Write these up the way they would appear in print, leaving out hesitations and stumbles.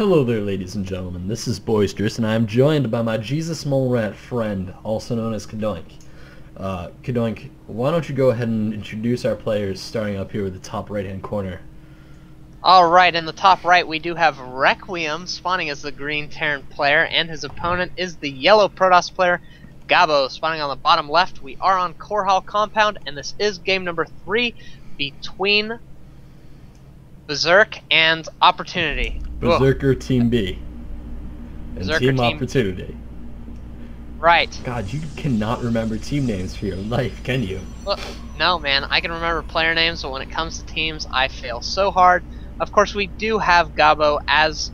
Hello there, ladies and gentlemen. This is Boisterous, and I am joined by my Jesus Mole Rat friend, also known as Cadoink. Cadoink, why don't you go ahead and introduce our players, starting up here with the top right-hand corner. Alright, in the top right we do have Requiem spawning as the green Terran player, and his opponent is the yellow Protoss player, Gabo. Spawning on the bottom left, we are on Core Hall Compound, and this is game number 3 between Berserk and Opprotunity. Berserker Team B. And Berserker Team team... Opprotunity. Right. God, you cannot remember team names for your life, can you? Look, no man, I can remember player names, but when it comes to teams, I fail so hard. Of course, we do have Gabo as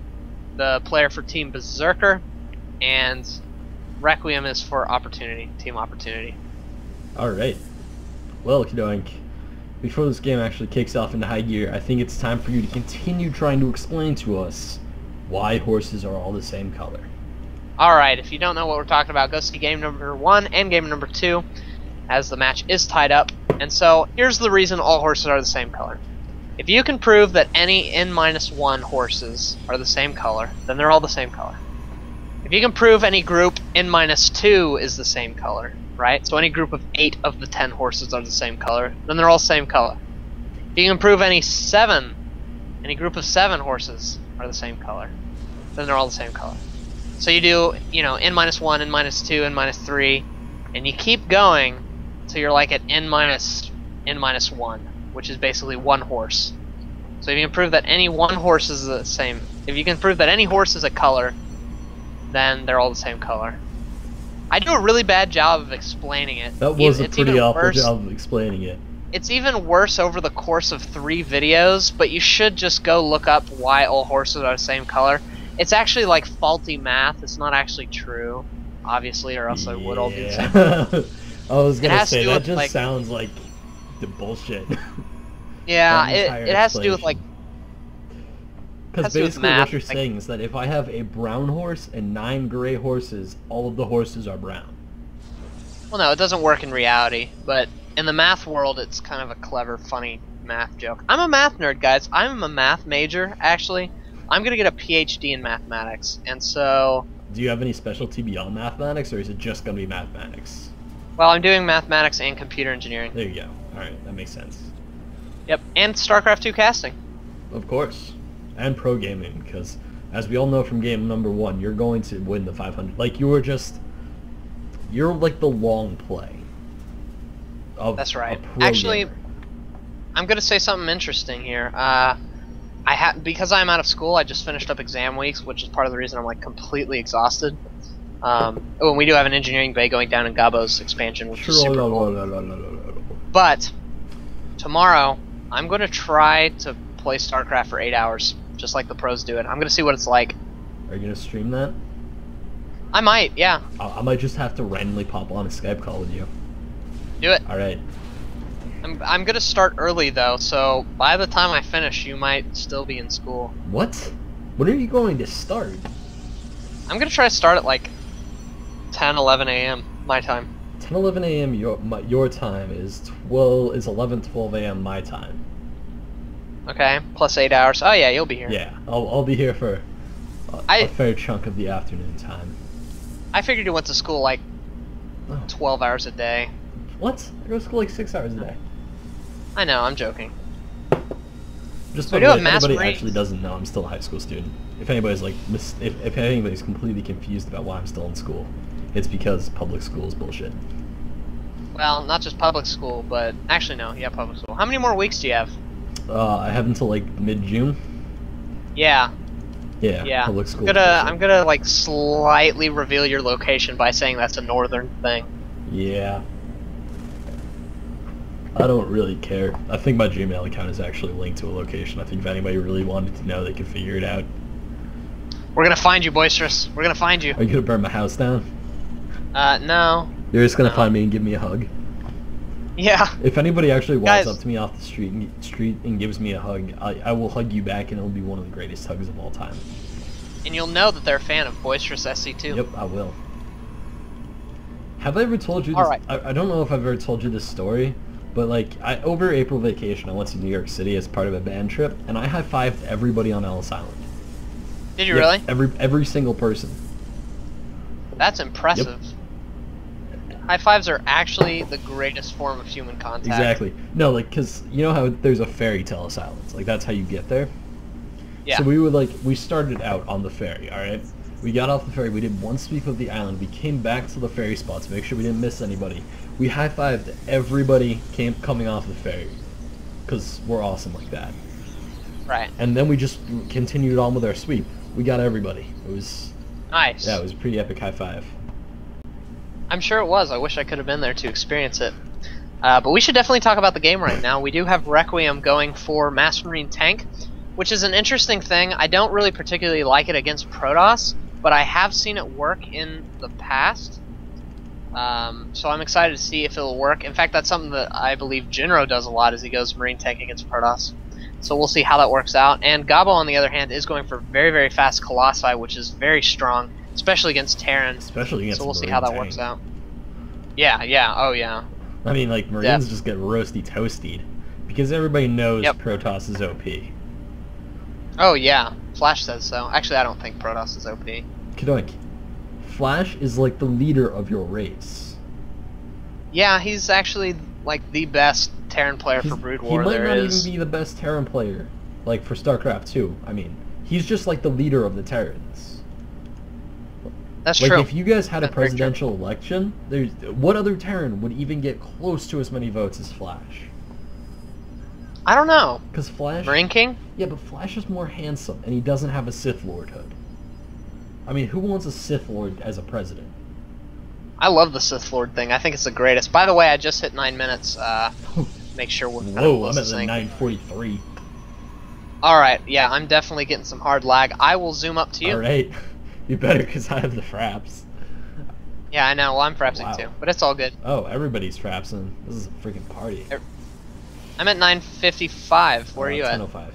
the player for Team Berserker, and Requiem is for Opprotunity, Team Opprotunity. Alright. Well, Cadoink, before this game actually kicks off into high gear, I think it's time for you to continue trying to explain to us why horses are all the same color. Alright, if you don't know what we're talking about, go see game number 1 and game number 2, as the match is tied up. And so, here's the reason all horses are the same color. If you can prove that any N-1 horses are the same color, then they're all the same color. If you can prove any group N-2 is the same color, right? So any group of 8 of the 10 horses are the same color, then they're all same color. If you can prove any group of 7 horses are the same color, then they're all the same color. So you do, you know, N-1, N-2, N-3, and you keep going till you're like at N-1, which is basically one horse. So if you can prove that any one horse is the same, if you can prove that any horse is a color, then they're all the same color. I do a really bad job of explaining it. That was a pretty awful job of explaining it. It's even worse over the course of 3 videos, but you should just go look up why all horses are the same color. It's actually like faulty math. It's not actually true, obviously, or else I would all be the same color. I was gonna say, that just like, sounds like the bullshit. Yeah, it has to do with like... Because basically what you're saying is that if I have a brown horse and 9 gray horses, all of the horses are brown. Well, no, it doesn't work in reality, but in the math world, it's kind of a clever, funny math joke. I'm a math nerd, guys. I'm a math major, actually. I'm going to get a PhD in mathematics, and so... Do you have any specialty beyond mathematics, or is it just going to be mathematics? Well, I'm doing mathematics and computer engineering. There you go. Alright, that makes sense. Yep, and StarCraft 2 casting. Of course. And pro gaming, because as we all know from game number 1, you're going to win the 500. Like, you're like the long play. That's right. Actually, gamer. I'm going to say something interesting here. Because I'm out of school, I just finished up exam weeks, which is part of the reason I'm like completely exhausted. And we do have an engineering bay going down in Gabo's expansion, which is super cool. But tomorrow, I'm going to try to play StarCraft for 8 hours, just like the pros do it. I'm going to see what it's like. Are you going to stream that? I might, yeah. I might just have to randomly pop on a Skype call with you. Do it. Alright. I'm going to start early, though, so by the time I finish, you might still be in school. What? When are you going to start? I'm going to try to start at like 10, 11 a.m. my time. 10, 11 a.m. your time is 11, 12 a.m. my time. Okay, plus 8 hours. Oh yeah, you'll be here. Yeah, I'll be here for a fair chunk of the afternoon time. I figured you went to school like 12 hours a day. What? I go to school like 6 hours a day. I know, I'm joking. Just so by the way, if anybody brains. actually doesn't know, I'm still a high school student. If anybody's like, if anybody's completely confused about why I'm still in school, it's because public school is bullshit. Well, not just public school, but actually no, yeah, public school. How many more weeks do you have? I have until like mid-June. Yeah. Yeah. Public school. I'm gonna like slightly reveal your location by saying that's a northern thing. Yeah. I don't really care. I think my Gmail account is actually linked to a location. I think if anybody really wanted to know, they could figure it out. We're gonna find you, Boisterous. We're gonna find you. Are you gonna burn my house down? No. You're just gonna find me and give me a hug? Yeah. If anybody actually walks up to me off the street and gives me a hug, I will hug you back, and it'll be one of the greatest hugs of all time. And you'll know that they're a fan of Boisterous SC2. Yep, I will. Have I ever told you this? Alright. I don't know if I've ever told you this story, but like, over April vacation, I went to New York City as part of a band trip, and I high-fived everybody on Ellis Island. Did you really? Every single person. That's impressive. Yep. High fives are actually the greatest form of human contact. Exactly. No, like, because you know how there's a ferry telesilence? Like, that's how you get there? Yeah. So we started out on the ferry, alright? We got off the ferry, we did one sweep of the island, we came back to the ferry spot to make sure we didn't miss anybody. We high-fived everybody coming off the ferry, because we're awesome like that. Right. And then we just continued on with our sweep. We got everybody. It was... Nice. Yeah, it was a pretty epic high-five. I'm sure it was. I wish I could have been there to experience it. But we should definitely talk about the game right now. We do have Requiem going for Master Marine Tank, which is an interesting thing. I don't really particularly like it against Protoss, but I have seen it work in the past. So I'm excited to see if it'll work. In fact, that's something that I believe Jinro does a lot, as he goes Marine Tank against Protoss. So we'll see how that works out. And Gabo, on the other hand, is going for very, very fast Colossi, which is very strong, especially against Terran. Especially against So we'll see Marine how that tank. works out. Yeah, oh yeah. I mean, like, Marines just get roasty toasted because everybody knows Protoss is OP. Oh yeah, Flash says so. Actually, I don't think Protoss is OP. Cadoink, Flash is like the leader of your race. Yeah, he's actually like the best Terran player for Brood War there is. He might not even be the best Terran player, like for StarCraft 2. I mean, he's just like the leader of the Terrans. That's like, true. If you guys had a presidential election, what other Terran would even get close to as many votes as Flash? I don't know. Because Flash... Marine King? Yeah, but Flash is more handsome, and he doesn't have a Sith Lord hood. I mean, who wants a Sith Lord as a president? I love the Sith Lord thing. I think it's the greatest. By the way, I just hit 9 minutes. Make sure we're kind of Whoa, I'm at the 9:43. Alright, yeah, I'm definitely getting some hard lag. I will zoom up to you. Alright. You better, because I have the fraps. Yeah, I know. Well, I'm frapsing too. But it's all good. Oh, everybody's frapsing. This is a freaking party. I'm at 9:55. Where are you at? 10:05.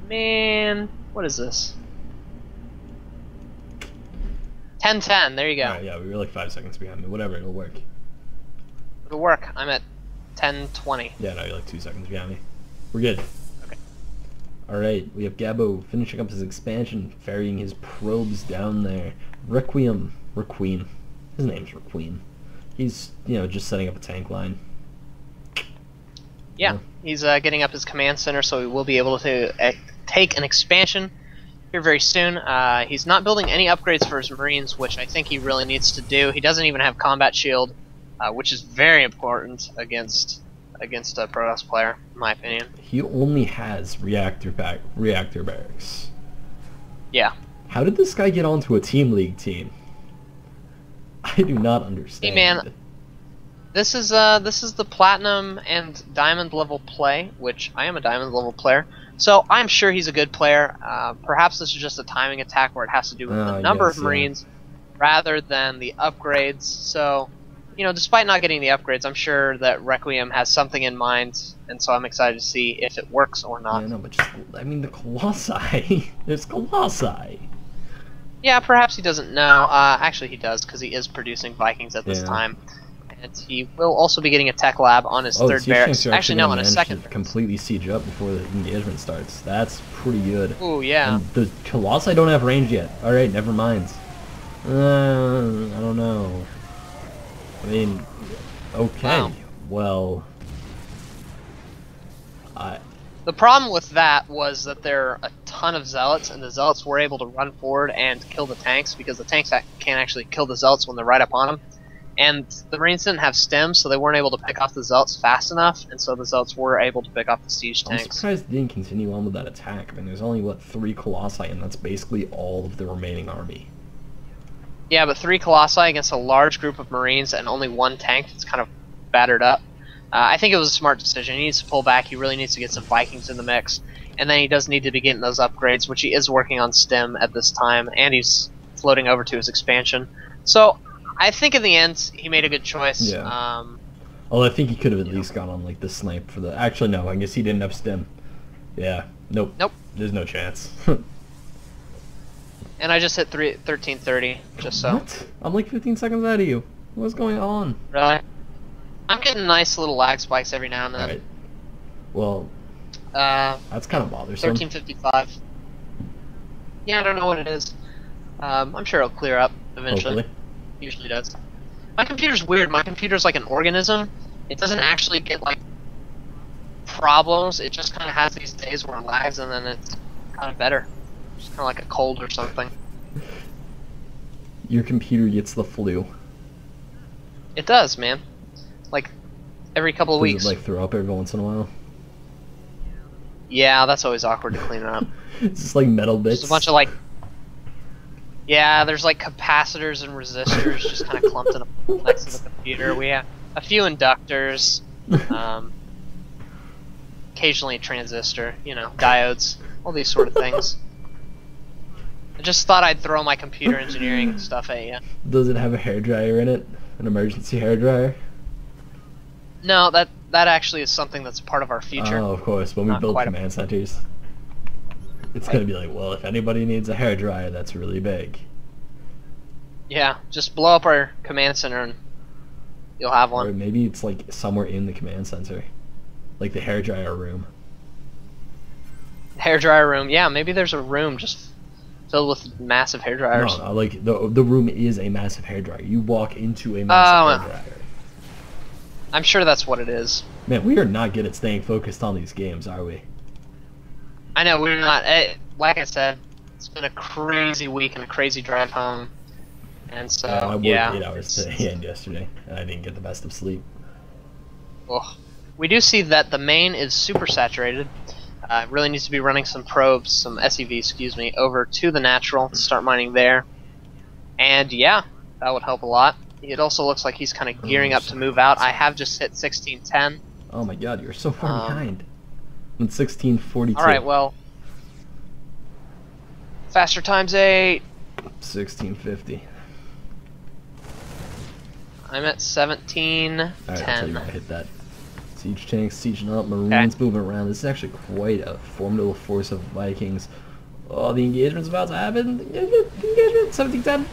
Man, what is this? 10:10. There you go. Alright, yeah, we were like 5 seconds behind me. Whatever, it'll work. It'll work. I'm at 10:20. Yeah, no, you're like 2 seconds behind me. We're good. Okay. Alright, we have Gabo finishing up his expansion, ferrying his probes down there. Requiem. His name's Requiem. He's, just setting up a tank line. Yeah, he's getting up his command center, so he will be able to take an expansion here very soon. He's not building any upgrades for his Marines, which I think he really needs to do. He doesn't even have combat shield, which is very important against a Protoss player, in my opinion. He only has reactor barracks. Yeah. How did this guy get onto a Team League team? I do not understand. Hey man, this is the platinum and diamond level play, which I am a diamond level player, so I'm sure he's a good player. Perhaps this is just a timing attack where it has to do with the number of Marines rather than the upgrades. So, despite not getting the upgrades, I'm sure that Requiem has something in mind, and so I'm excited to see if it works or not. Yeah, no, but the Colossi. There's Colossi. Yeah, perhaps he doesn't know. Actually, he does, because he is producing Vikings at this time. And he will also be getting a tech lab on his third barracks. Actually, no, on his second. Completely siege up before the engagement starts. That's pretty good. Ooh, yeah. And the Colossi don't have range yet. Alright, never mind. I don't know. I mean, okay. Wow. Well... The problem with that was that there are a ton of Zealots, and the Zealots were able to run forward and kill the tanks, because the tanks can't actually kill the Zealots when they're right up on them. And the Marines didn't have stems, so they weren't able to pick off the Zealots fast enough, and so the Zealots were able to pick off the siege tanks. I'm surprised they didn't continue on with that attack. I mean, there's only, 3 Colossi, and that's basically all of the remaining army. Yeah, but 3 Colossi against a large group of Marines and only 1 tank that's kind of battered up. I think it was a smart decision. He needs to pull back. He really needs to get some Vikings in the mix. And then he does need to be getting those upgrades, which he is working on STEM at this time, and he's floating over to his expansion. So, I think in the end, he made a good choice. Yeah. Although I think he could have at least gone on, the snipe for the... Actually, no, I guess he didn't have STEM. Yeah. Nope. There's no chance. And I just hit 13:30, just so. What? I'm 15 seconds out of you. What's going on? Really? I'm getting nice little lag spikes every now and then. Alright. Well, that's kind of bothersome. 13:55. Yeah, I don't know what it is. I'm sure it'll clear up eventually. Hopefully. Usually does. My computer's weird. My computer's like an organism. It doesn't actually get like problems. It just kind of has these days where it lags, and then it's kind of better. Just kind of like a cold or something. Your computer gets the flu. It does, man. Like every couple of weeks. Does it like throw up every once in a while? Yeah, that's always awkward to clean up. It's just like metal bits. Just a bunch of like. Yeah, there's like capacitors and resistors just kind of clumped in next to the computer. We have a few inductors, occasionally a transistor, you know, diodes, all these sort of things. I just thought I'd throw my computer engineering stuff at you. Does it have a hairdryer in it? An emergency hairdryer? No, that actually is something that's part of our future. Oh, of course. When we build command centers, it's gonna be like, well, if anybody needs a hairdryer that's really big. Yeah, just blow up our command center and you'll have one. Or maybe it's like somewhere in the command center, like the hairdryer room. Hairdryer room, yeah. Maybe there's a room just filled with massive hairdryers. No, like the room is a massive hairdryer. You walk into a massive hairdryer. I'm sure that's what it is. Man, we are not good at staying focused on these games, are we? I know we're not. Like I said, it's been a crazy week and a crazy drive home, and so I worked yeah. 8 hours today and yesterday, and I didn't get the best of sleep. Well, we do see that the main is super saturated. Really needs to be running some probes, some SEV, excuse me, over to the natural to start mining there. And yeah, that would help a lot. It also looks like he's kind of gearing up to move out. I have just hit 1610. Oh my god, you're so far behind. I'm 1642. Alright, well. Faster times 8. 1650. I'm at 1710. Alright, I'll tell you when I hit that. Siege tanks sieging up, Marines moving around. This is actually quite a formidable force of Vikings. Oh, the engagement's about to happen. Engagement, 1710.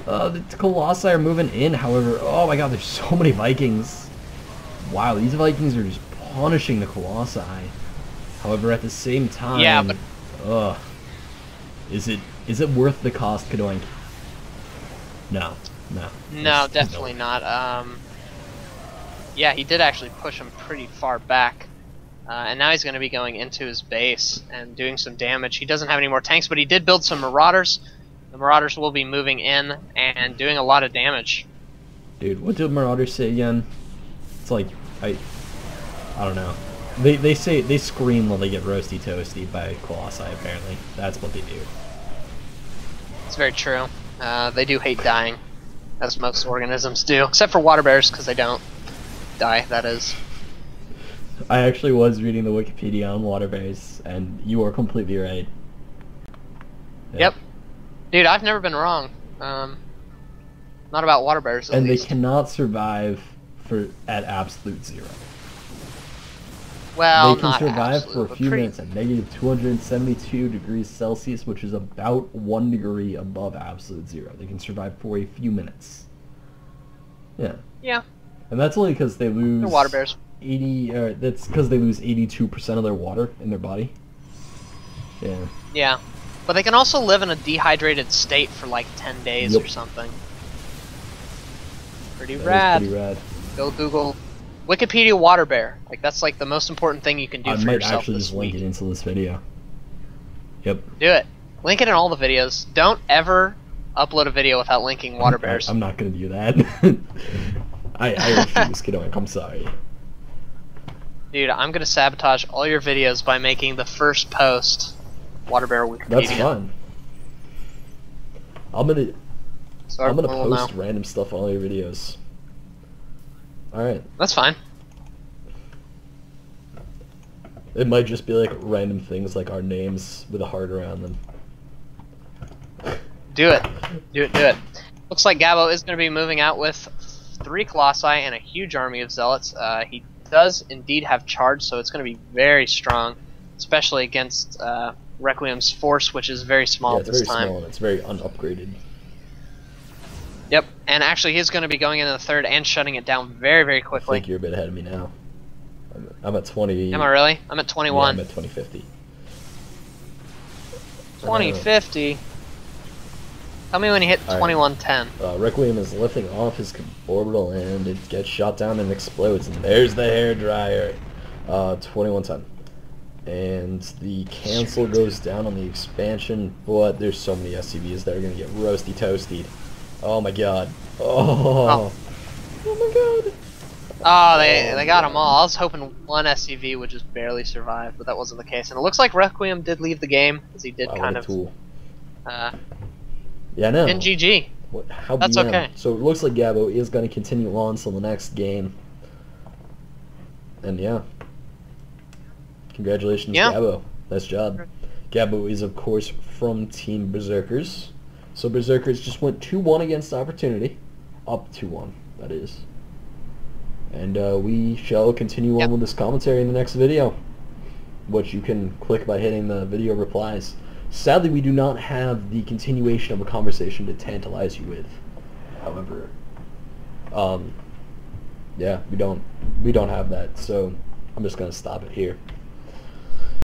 The Colossi are moving in, however. Oh my god, there's so many Vikings. Wow, these Vikings are just punishing the Colossi. However, at the same time, yeah, but is it worth the cost, Cadoink? No. No, definitely not. Yeah, he did actually push him pretty far back. And now he's going to be going into his base and doing some damage. He doesn't have any more tanks, but he did build some Marauders. The Marauders will be moving in and doing a lot of damage. Dude, what did Marauders say again? It's like, I don't know. They say, they scream when they get roasty toasty by Colossi, apparently. That's what they do. It's very true. They do hate dying, as most organisms do. Except for water bears, because they don't die, that is. I actually was reading the Wikipedia on water bears, and you are completely right. Yep. Dude, I've never been wrong. Not about water bears, at least. They cannot survive at absolute zero. Well, they can not survive absolute, for a few minutes at negative 272 degrees Celsius, which is about 1 degree above absolute zero. They can survive for a few minutes. Yeah. Yeah. And that's only because they lose. They're water bears. That's because they lose 82% of their water in their body. Yeah. Yeah. But they can also live in a dehydrated state for like 10 days or something. Pretty rad. Pretty rad. Go Google Wikipedia water bear. Like, that's like the most important thing you can do for yourself this week. I might actually just link it into this video. Yep. Do it. Link it in all the videos. Don't ever upload a video without linking water bears. I'm not going to do that. I refuse, Cadoink. I'm sorry. Dude, I'm going to sabotage all your videos by making the first post water bear Wikipedia. That's fun. I'm gonna post random stuff on all your videos. Alright. That's fine. It might just be like random things like our names with a heart around them. Do it. Do it. Looks like Gabo is going to be moving out with 3 Colossi and a huge army of Zealots. He does indeed have charge, so it's going to be very strong, especially against Requiem's force, which is very small at this time. It's very small and it's very unupgraded. Yep, and actually he's going to be going into the 3rd and shutting it down very, very quickly. I think you're a bit ahead of me now. I'm at 20. Am I really? I'm at 21. Yeah, I'm at 2050. 2050. Tell me when you hit All right. 2110. Requiem is lifting off his orbital and it gets shot down and explodes. And there's the hairdryer. 2110. And the cancel goes down on the expansion, but there's so many SCVs that are going to get roasty toasty. Oh my god. Oh. Oh my god. Oh, they got them all. I was hoping one SCV would just barely survive, but that wasn't the case. And it looks like Requiem did leave the game, as he did kind of... Tool. Yeah, no. In GG. How That's BM. okay. So it looks like Gabo is going to continue on till the next game. And yeah. Congratulations, Gabo. Nice job. Gabo is, of course, from Team Berserkers. So Berserkers just went 2-1 against Opportunity. Up 2-1, that is. And we shall continue on with this commentary in the next video, which you can click by hitting the video replies. Sadly, we do not have the continuation of a conversation to tantalize you with. However, yeah, we don't have that, so I'm just gonna stop it here.